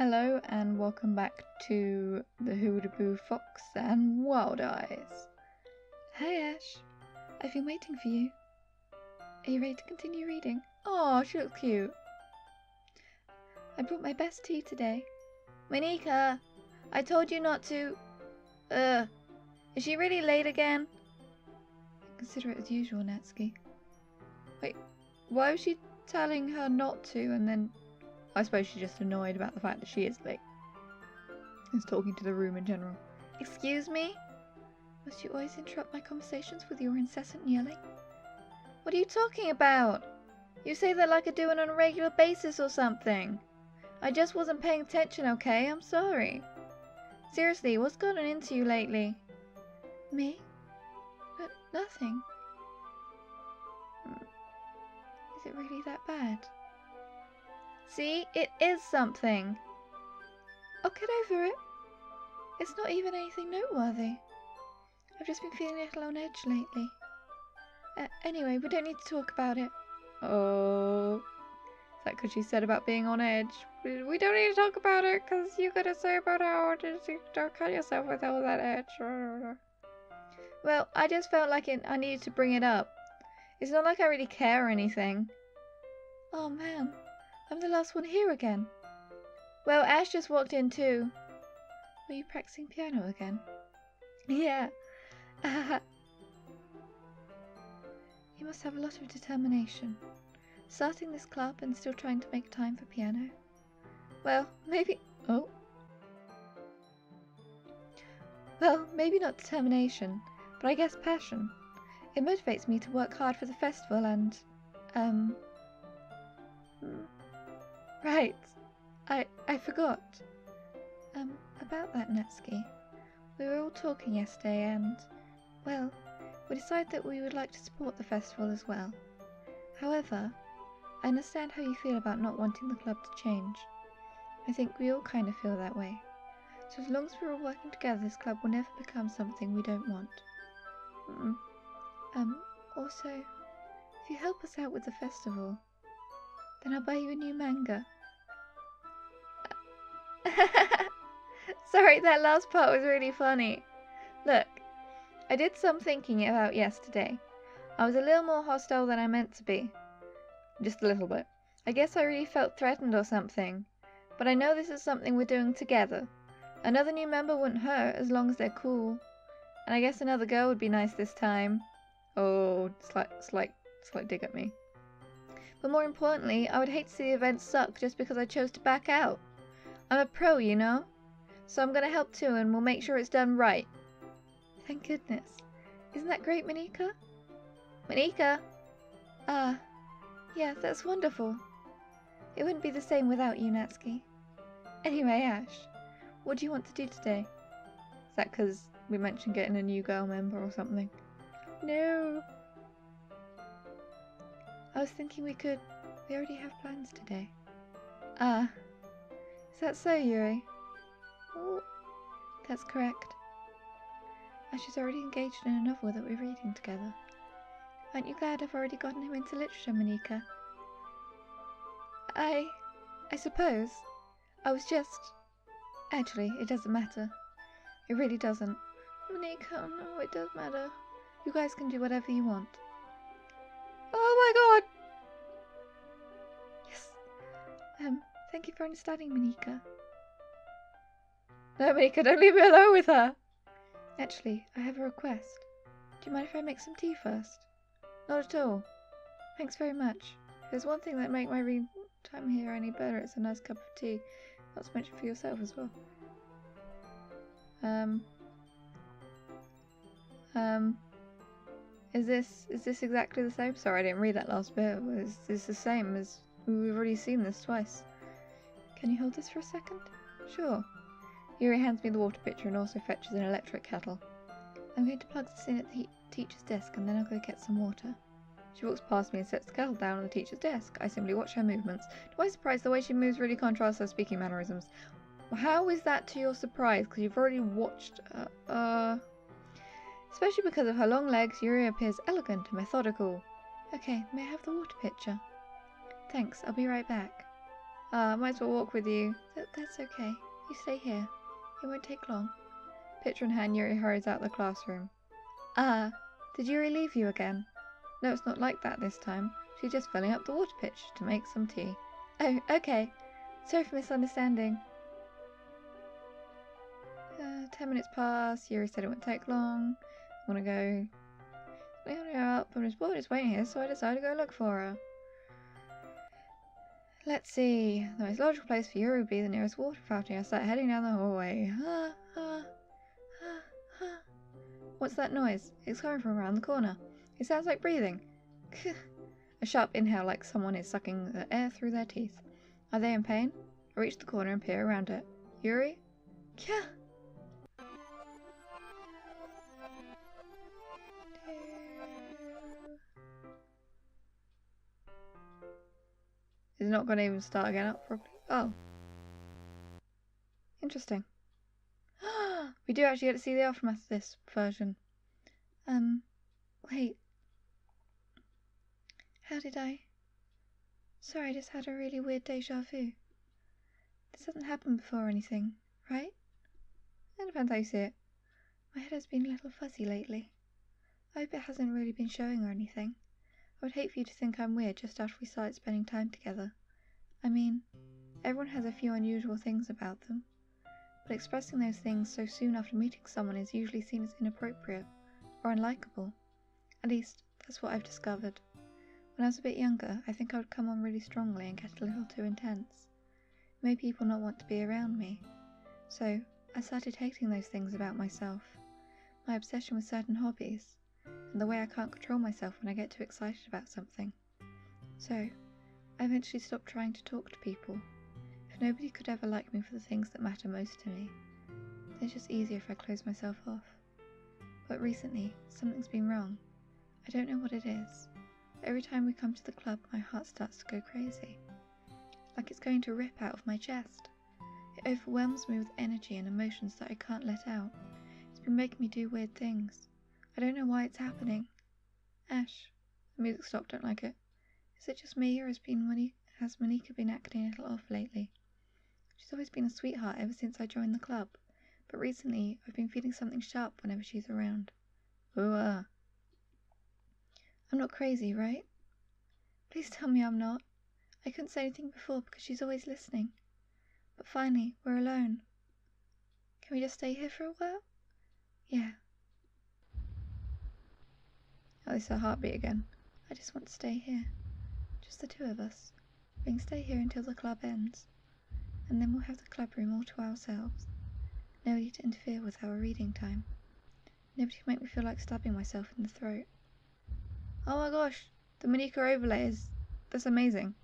Hello and welcome back to the Hoodaboo Fox and Wild Eyes. Hi Ash, I've been waiting for you. Are you ready to continue reading? Oh, she looks cute. I brought my best tea today. Monika, I told you not to... is she really late again? Consider it as usual, Natsuki. Wait, why was she telling her not to and then... I suppose she's just annoyed about the fact that she is late. Is talking to the room in general. Excuse me? Must you always interrupt my conversations with your incessant yelling? What are you talking about? You say that like I do it on a regular basis or something. I just wasn't paying attention, okay? I'm sorry. Seriously, what's gotten into you lately? Me? But nothing. Is it really that bad? See, it is something. I'll get over it. It's not even anything noteworthy. I've just been feeling a little on edge lately. Anyway, we don't need to talk about it. Oh. Is that because she said about being on edge? We don't need to talk about it because you gotta say about how you don't cut yourself with all that edge. Well, I just felt like I needed to bring it up. It's not like I really care or anything. Oh man. I'm the last one here again. Well, Ash just walked in too. Were you practicing piano again? Yeah. You must have a lot of determination. Starting this club and still trying to make time for piano. Well, maybe... Oh. Well, maybe not determination, but I guess passion. It motivates me to work hard for the festival and... Right. I forgot. About that, Natsuki. We were all talking yesterday and, well, we decided that we would like to support the festival as well. However, I understand how you feel about not wanting the club to change. I think we all kind of feel that way. So as long as we're all working together, this club will never become something we don't want. Also, if you help us out with the festival, then I'll buy you a new manga. Sorry, that last part was really funny. Look, I did some thinking about yesterday. I was a little more hostile than I meant to be. Just a little bit. I guess I really felt threatened or something. But I know this is something we're doing together. Another new member wouldn't hurt as long as they're cool. And I guess another girl would be nice this time. Oh, slight dig at me. But more importantly, I would hate to see the event suck just because I chose to back out. I'm a pro, you know? So I'm gonna help too and we'll make sure it's done right. Thank goodness. Isn't that great, Monika? Monika? Yeah, that's wonderful. It wouldn't be the same without you, Natsuki. Anyway, Ash, what do you want to do today? Is that because we mentioned getting a new girl member or something? No. I was thinking we already have plans today. Is that so, Yuri? Oh, that's correct. Ash is already engaged in a novel that we're reading together. Aren't you glad I've already gotten him into literature, Monika? I suppose. I was just... Actually, it doesn't matter. It really doesn't. Monika, no, it does matter. You guys can do whatever you want. Oh my god! Yes. Thank you for understanding, Monika. No, Monika, don't leave me alone with her! Actually, I have a request. Do you mind if I make some tea first? Not at all. Thanks very much. If there's one thing that make my reading time here any better, it's a nice cup of tea. Not to mention for yourself as well. Is this exactly the same? Sorry, I didn't read that last bit. Is this the same as... We've already seen this twice. Can you hold this for a second? Sure. Yuri hands me the water pitcher and also fetches an electric kettle. I'm going to plug this in at the teacher's desk and then I'll go get some water. She walks past me and sets the kettle down on the teacher's desk. I simply watch her movements. To my surprise, the way she moves really contrasts her speaking mannerisms. How is that to your surprise? Because you've already watched... Especially because of her long legs, Yuri appears elegant and methodical. Okay, may I have the water pitcher? Thanks, I'll be right back. I might as well walk with you. That's okay. You stay here. It won't take long. Pitcher in hand, Yuri hurries out the classroom. Ah, did Yuri leave you again? No, it's not like that this time. She's just filling up the water pitcher to make some tea. Oh, okay. Sorry for misunderstanding. 10 minutes pass. Yuri said it wouldn't take long. I want to go. I want to go up. I'm just bored, just waiting here, so I decided to go look for her. Let's see. The most logical place for Yuri would be the nearest water fountain. I start heading down the hallway. What's that noise? It's coming from around the corner. It sounds like breathing. A sharp inhale like someone is sucking the air through their teeth. Are they in pain? I reach the corner and peer around it. Yuri? Kya? Is it not going to even start again up properly? Oh. Interesting. We do actually get to see the aftermath of this version. Wait. How did I? Sorry, I just had a really weird deja vu. This hasn't happened before or anything, right? It depends how you see it. My head has been a little fuzzy lately. I hope it hasn't really been showing or anything. I would hate for you to think I'm weird just after we started spending time together. I mean, everyone has a few unusual things about them, but expressing those things so soon after meeting someone is usually seen as inappropriate or unlikable. At least, that's what I've discovered. When I was a bit younger, I think I would come on really strongly and get a little too intense. It made people not want to be around me. So, I started hating those things about myself. My obsession with certain hobbies, and the way I can't control myself when I get too excited about something. So, I eventually stopped trying to talk to people. If nobody could ever like me for the things that matter most to me, then it's just easier if I close myself off. But recently, something's been wrong. I don't know what it is. Every time we come to the club, my heart starts to go crazy. Like it's going to rip out of my chest. It overwhelms me with energy and emotions that I can't let out. It's been making me do weird things. I don't know why it's happening. Ash. The music stopped, don't like it. Is it just me, or has Monika been acting a little off lately? She's always been a sweetheart ever since I joined the club, but recently I've been feeling something sharp whenever she's around. Ooh, I'm not crazy, right? Please tell me I'm not. I couldn't say anything before because she's always listening. But finally, we're alone. Can we just stay here for a while? Yeah. Oh, it's her heartbeat again. I just want to stay here. Just the two of us. We can stay here until the club ends. And then we'll have the club room all to ourselves. Nobody to interfere with our reading time. Nobody to make me feel like stabbing myself in the throat. Oh my gosh, the Monika overlay that's amazing.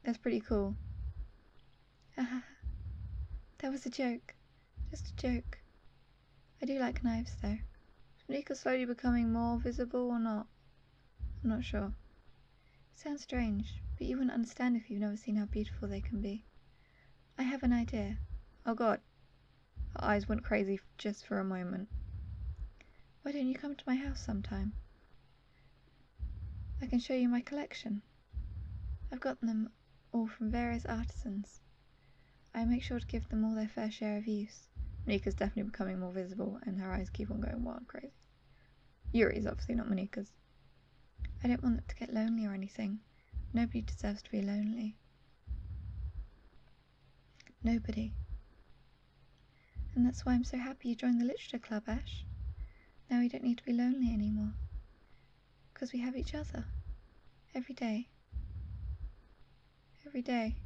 That's pretty cool. That was a joke. Just a joke. I do like knives though. Is Monika slowly becoming more visible or not? I'm not sure. It sounds strange, but you wouldn't understand if you've never seen how beautiful they can be. I have an idea. Oh god. Her eyes went crazy just for a moment. Why don't you come to my house sometime? I can show you my collection. I've got them all from various artisans. I make sure to give them all their fair share of use. Monika's definitely becoming more visible, and her eyes keep on going wild crazy. Yuri's obviously not Monika's. I don't want them to get lonely or anything. Nobody deserves to be lonely. Nobody. And that's why I'm so happy you joined the literature club, Ash. Now we don't need to be lonely anymore. Because we have each other. Every day. Every day.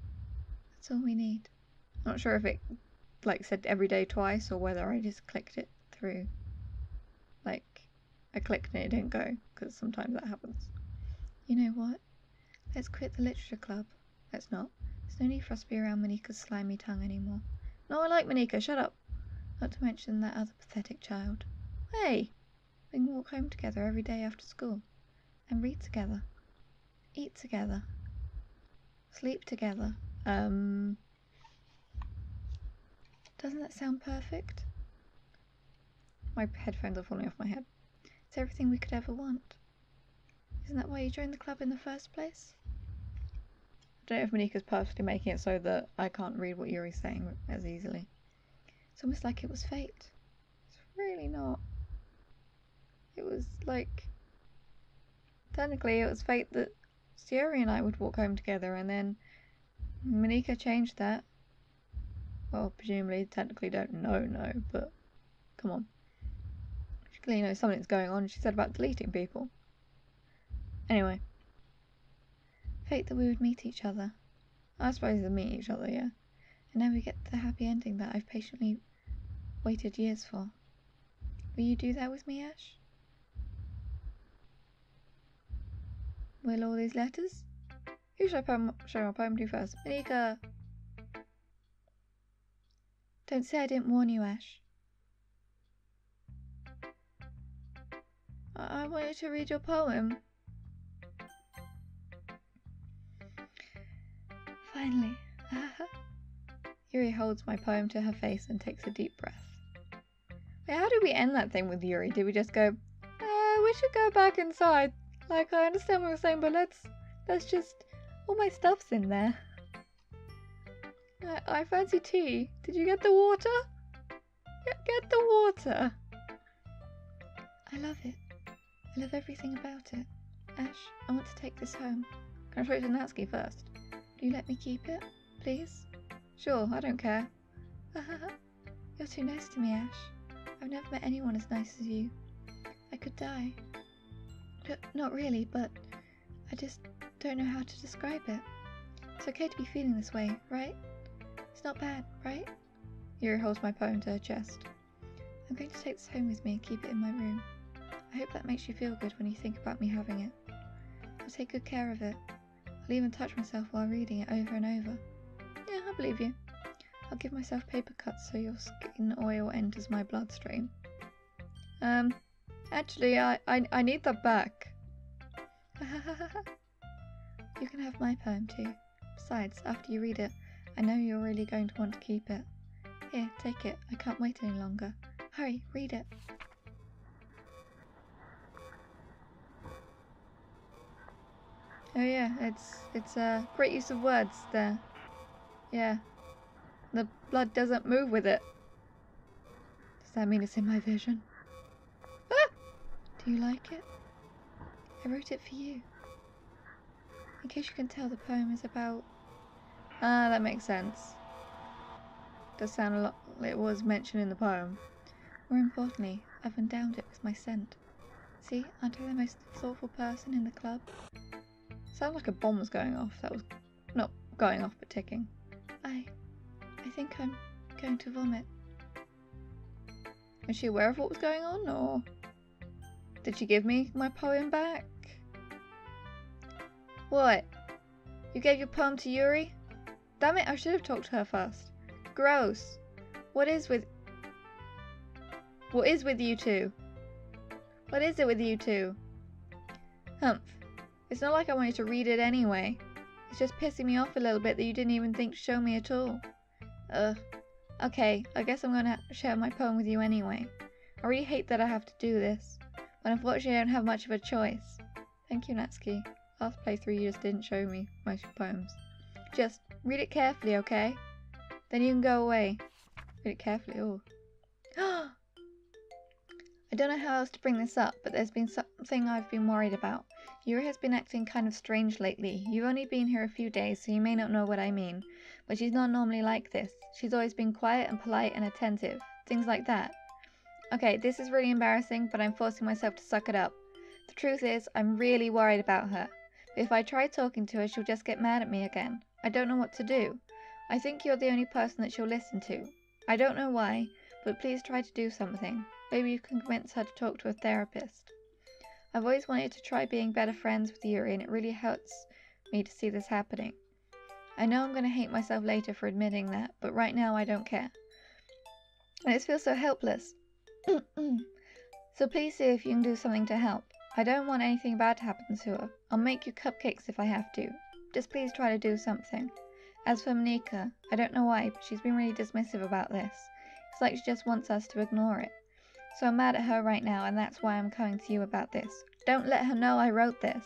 That's all we need. I'm not sure if it said every day twice or whether I just clicked it through. I clicked and it didn't go, because sometimes that happens. You know what? Let's quit the literature club. Let's not. There's no need for us to be around Monika's slimy tongue anymore. No, I like Monika, shut up. Not to mention that other pathetic child. Hey! We can walk home together every day after school. And read together. Eat together. Sleep together. Doesn't that sound perfect? My headphones are falling off my head. It's everything we could ever want. Isn't that why you joined the club in the first place? don't know if Monika's purposely making it so that I can't read what Yuri's saying as easily. It's almost like it was fate. It's really not. It was like... Technically, it was fate that Yuri and I would walk home together, and then Monika changed that. Well, presumably, technically don't know, but come on. She clearly knows something's going on. She said about deleting people. Anyway. Fate that we would meet each other. I suppose we'll meet each other, yeah. And now we get the happy ending that I've patiently waited years for. Will you do that with me, Ash? Will all these letters? Who should I show my poem to first? Monika! Don't say I didn't warn you, Ash. I want you to read your poem. Finally. Yuri holds my poem to her face and takes a deep breath. Wait, how did we end that thing with Yuri? Did we just go, we should go back inside? Like, I understand what you're saying, but let's just... All my stuff's in there. I fancy tea. Did you get the water? Get the water. I love it. I love everything about it. Ash, I want to take this home. Can I show it to Natsuki first? Do you let me keep it, please? Sure, I don't care. You're too nice to me, Ash. I've never met anyone as nice as you. I could die. Not really, but I just don't know how to describe it. It's okay to be feeling this way, right? It's not bad, right? Yuri holds my poem to her chest. I'm going to take this home with me and keep it in my room. I hope that makes you feel good when you think about me having it. I'll take good care of it. I'll even touch myself while reading it over and over. Yeah, I believe you. I'll give myself paper cuts so your skin oil enters my bloodstream. Actually, I need that back. You can have my poem too. Besides, after you read it, I know you're really going to want to keep it. Here, take it. I can't wait any longer. Hurry, read it. Oh yeah, it's a great use of words there. Yeah. The blood doesn't move with it. Does that mean it's in my vision? Ah! Do you like it? I wrote it for you. In case you can tell, the poem is about... Ah, that makes sense. Does sound a lot like it was mentioned in the poem. More importantly, I've endowed it with my scent. See, aren't I the most thoughtful person in the club? Sounded like a bomb was going off. That was not going off, but ticking. I think I'm going to vomit. Was she aware of what was going on, or did she give me my poem back? What? You gave your poem to Yuri? Damn it, I should have talked to her first. Gross. What is with you two? What is it with you two? Humph. It's not like I wanted to read it anyway. It's just pissing me off a little bit that you didn't even think to show me at all. Ugh. Okay, I guess I'm gonna share my poem with you anyway. I really hate that I have to do this, but unfortunately I don't have much of a choice. Thank you, Natsuki. Last playthrough you just didn't show me most of your poems. Just read it carefully, okay? Then you can go away. Read it carefully, oh. I don't know how else to bring this up, but there's been something I've been worried about. Yuri has been acting kind of strange lately. You've only been here a few days, so you may not know what I mean. But she's not normally like this. She's always been quiet and polite and attentive. Things like that. Okay, this is really embarrassing, but I'm forcing myself to suck it up. The truth is, I'm really worried about her. But if I try talking to her, she'll just get mad at me again. I don't know what to do. I think you're the only person that she'll listen to. I don't know why, but please try to do something. Maybe you can convince her to talk to a therapist. I've always wanted to try being better friends with Yuri, and it really hurts me to see this happening. I know I'm going to hate myself later for admitting that, but right now I don't care. I just feel so helpless. So please see if you can do something to help. I don't want anything bad to happen to her. I'll make you cupcakes if I have to. Just please try to do something. As for Monika, I don't know why, but she's been really dismissive about this. It's like she just wants us to ignore it. So I'm mad at her right now, and that's why I'm coming to you about this. Don't let her know I wrote this.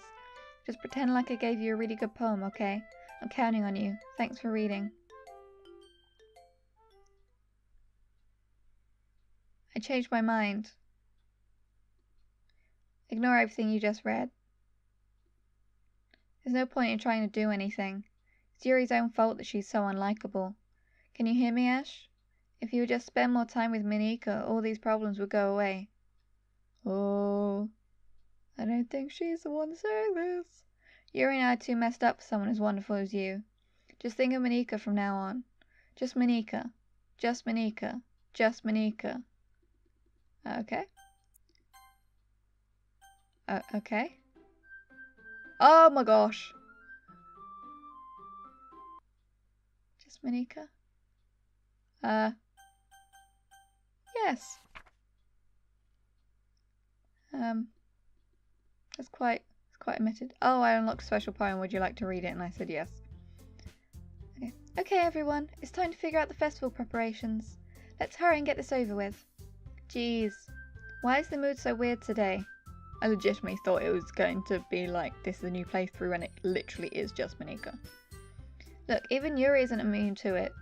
Just pretend like I gave you a really good poem, okay? I'm counting on you. Thanks for reading. I changed my mind. Ignore everything you just read. There's no point in trying to do anything. It's Yuri's own fault that she's so unlikable. Can you hear me, Ash? If you would just spend more time with Monika, all these problems would go away. Oh, I don't think she's the one saying this. Yuri and I are too messed up for someone as wonderful as you. Just think of Monika from now on. Just Monika. Just Monika. Just Monika. Okay. Okay. Oh my gosh. Just Monika? Yes. It's quite omitted. Oh, I unlocked a special poem. Would you like to read it? And I said yes. Okay, everyone. It's time to figure out the festival preparations. Let's hurry and get this over with. Jeez. Why is the mood so weird today? I legitimately thought it was going to be like this is a new playthrough and it literally is just Monika. Look, even Yuri isn't immune to it.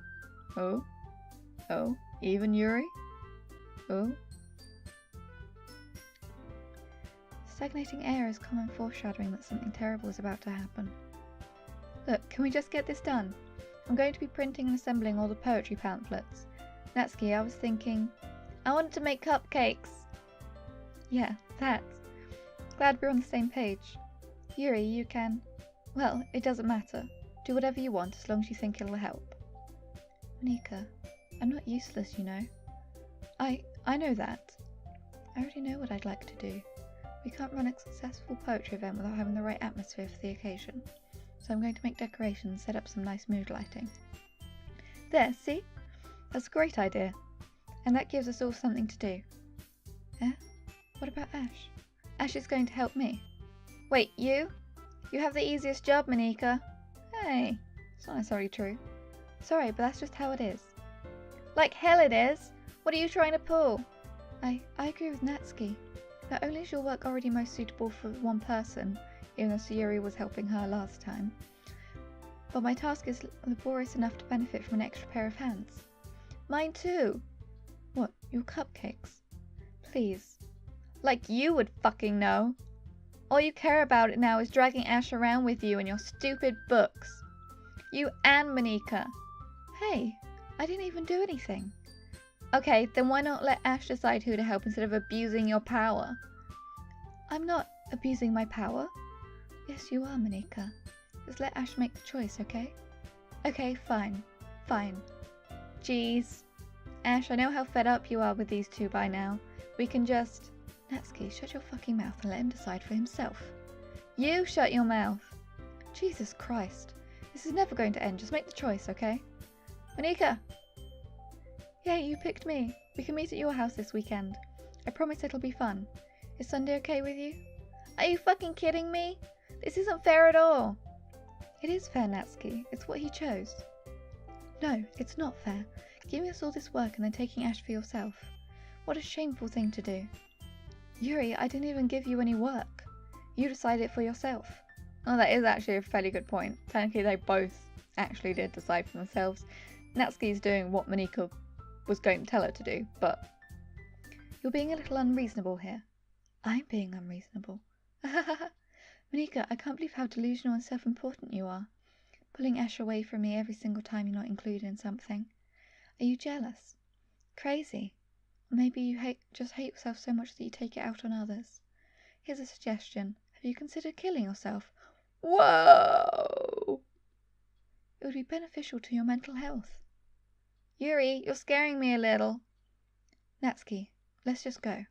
Oh? Oh? Even Yuri? Oh? Stagnating air is common foreshadowing that something terrible is about to happen. Look, can we just get this done? I'm going to be printing and assembling all the poetry pamphlets. Natsuki, I was thinking... I wanted to make cupcakes! Yeah, that. Glad we're on the same page. Yuri, you can... Well, it doesn't matter. Do whatever you want as long as you think it'll help. Monika, I'm not useless, you know. I know that. I already know what I'd like to do. We can't run a successful poetry event without having the right atmosphere for the occasion. So I'm going to make decorations and set up some nice mood lighting. There, see? That's a great idea. And that gives us all something to do. Eh? What about Ash? Ash is going to help me. Wait, you? You have the easiest job, Monika. Hey, it's not necessarily true. Sorry, but that's just how it is. Like hell it is! What are you trying to pull? I agree with Natsuki. Not only is your work already most suitable for one person, even though Sayuri was helping her last time, but my task is laborious enough to benefit from an extra pair of hands. Mine too! What, your cupcakes? Please. Like you would fucking know! All you care about it now is dragging Ash around with you and your stupid books. You and Monika. Hey, I didn't even do anything. Okay, then why not let Ash decide who to help instead of abusing your power? I'm not abusing my power. Yes, you are, Monika. Just let Ash make the choice, okay? Okay, fine. Fine. Jeez. Ash, I know how fed up you are with these two by now. We can just... Natsuki, shut your fucking mouth and let him decide for himself. You shut your mouth. Jesus Christ. This is never going to end. Just make the choice, okay? Monika! Yeah, you picked me. We can meet at your house this weekend. I promise it'll be fun. Is Sunday okay with you? Are you fucking kidding me? This isn't fair at all. It is fair, Natsuki. It's what he chose. No, it's not fair. Giving us all this work and then taking Ash for yourself. What a shameful thing to do. Yuri, I didn't even give you any work. You decided it for yourself. Oh, that is actually a fairly good point. Technically, they both actually did decide for themselves. Natsuki's doing what Monika was going to tell her to do, but... You're being a little unreasonable here. I'm being unreasonable. Monika, I can't believe how delusional and self-important you are. Pulling Ash away from me every single time you're not included in something. Are you jealous? Crazy? Or maybe you just hate yourself so much that you take it out on others. Here's a suggestion. Have you considered killing yourself? Whoa! It would be beneficial to your mental health. Yuri, you're scaring me a little. Natsuki, let's just go.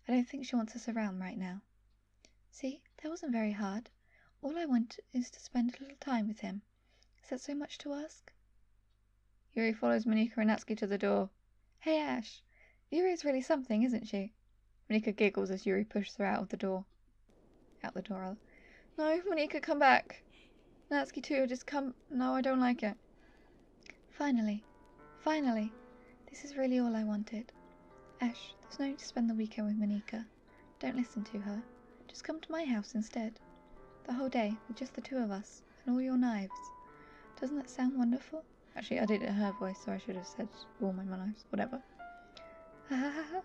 I don't think she wants us around right now. See, that wasn't very hard. All I want is to spend a little time with him. Is that so much to ask? Yuri follows Monika and Natsuki to the door. Hey Ash, Yuri is really something, isn't she? Monika giggles as Yuri pushes her out of the door. Out the door. No, Monika, come back. Natsuki too, just come. No, I don't like it. Finally. Finally. This is really all I wanted. Ash, there's no need to spend the weekend with Monika. Don't listen to her. Just come to my house instead. The whole day, with just the two of us, and all your knives. Doesn't that sound wonderful? Actually, I did it in her voice, so I should have said all my lives. Whatever. Ha ha ha ha.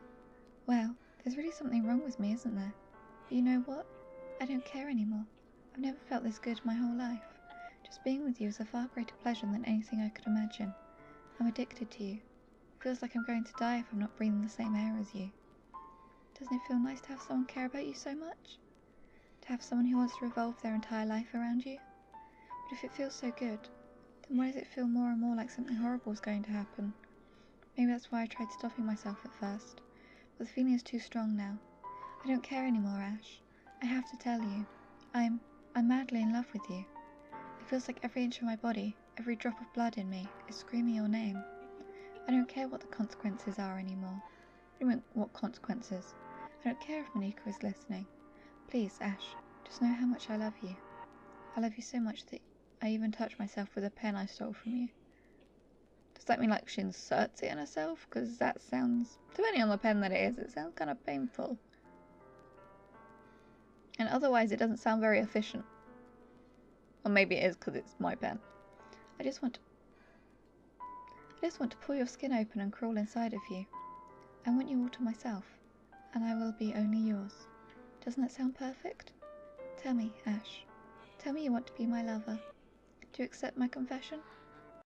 Wow, there's really something wrong with me, isn't there? But you know what? I don't care anymore. I've never felt this good my whole life. Just being with you is a far greater pleasure than anything I could imagine. I'm addicted to you. It feels like I'm going to die if I'm not breathing the same air as you. Doesn't it feel nice to have someone care about you so much? To have someone who wants to revolve their entire life around you? But if it feels so good, then why does it feel more and more like something horrible is going to happen? Maybe that's why I tried stopping myself at first. But the feeling is too strong now. I don't care anymore, Ash. I have to tell you. I'm madly in love with you. It feels like every inch of my body, every drop of blood in me, is screaming your name. I don't care what the consequences are anymore. What do you mean, what consequences? I don't care if Monika is listening. Please, Ash, just know how much I love you. I love you so much that I even touch myself with a pen I stole from you. Does that mean like she inserts it in herself? Because that sounds, depending on the pen that it is, it sounds kind of painful. And otherwise it doesn't sound very efficient. Or maybe it is because it's my pen. I just want to pull your skin open and crawl inside of you. I want you all to myself, and I will be only yours. Doesn't that sound perfect? Tell me, Ash. Tell me you want to be my lover. Do you accept my confession?